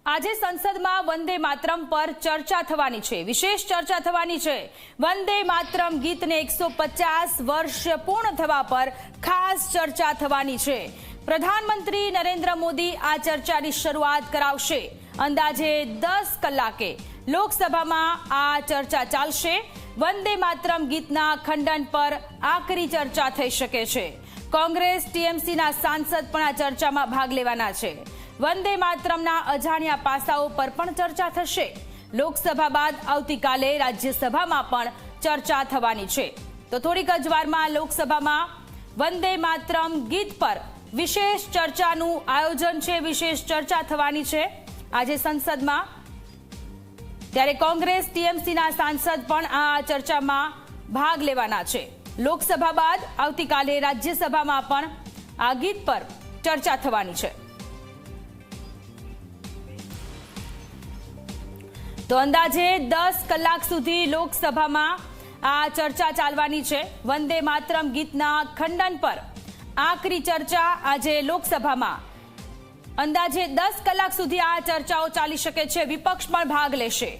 આજે સંસદમાં વંદે માતરમ પર ચર્ચા થવાની છે, વિશેષ ચર્ચા થવાની છે। વંદે માતરમ ગીતને 150 વર્ષ પૂર્ણ થવા પર ખાસ ચર્ચા થવાની છે। પ્રધાનમંત્રી નરેન્દ્ર મોદી આ ચર્ચાની શરૂઆત કરાવશે। અંદાજે 10 કલાકે લોકસભામાં આ ચર્ચા ચાલશે। વંદે માતરમ ગીતના ખંડન પર આકરી ચર્ચા થઈ શકે છે। કોંગ્રેસ ટીએમસીના સાંસદ પણ આ ચર્ચામાં ભાગ લેવાના છે। વંદે માતરમના અજાણ્યા પાસાઓ પર પણ ચર્ચા થશે। લોકસભા બાદ આવતીકાલે રાજ્યસભામાં પણ ચર્ચા થવાની છે। તો થોડીક જ વારમાં લોકસભામાં વંદે માતરમ ગીત પર વિશેષ ચર્ચાનું આયોજન છે, વિશેષ ચર્ચા થવાની છે આજે સંસદમાં। ત્યારે કોંગ્રેસ ટીએમસીના સાંસદ પણ આ ચર્ચામાં ભાગ લેવાના છે। લોકસભા બાદ આવતીકાલે રાજ્યસભામાં પણ આ ગીત પર ચર્ચા થવાની છે। તો અંદાજે 10 કલાક સુધી લોકસભામાં આ ચર્ચા ચાલવાની છે। વંદે માતરમ ગીતના ખંડન પર આકરી ચર્ચા આજે લોકસભામાં અંદાજે 10 કલાક સુધી આ ચર્ચાઓ ચાલી શકે છે। વિપક્ષ પણ ભાગ લેશે।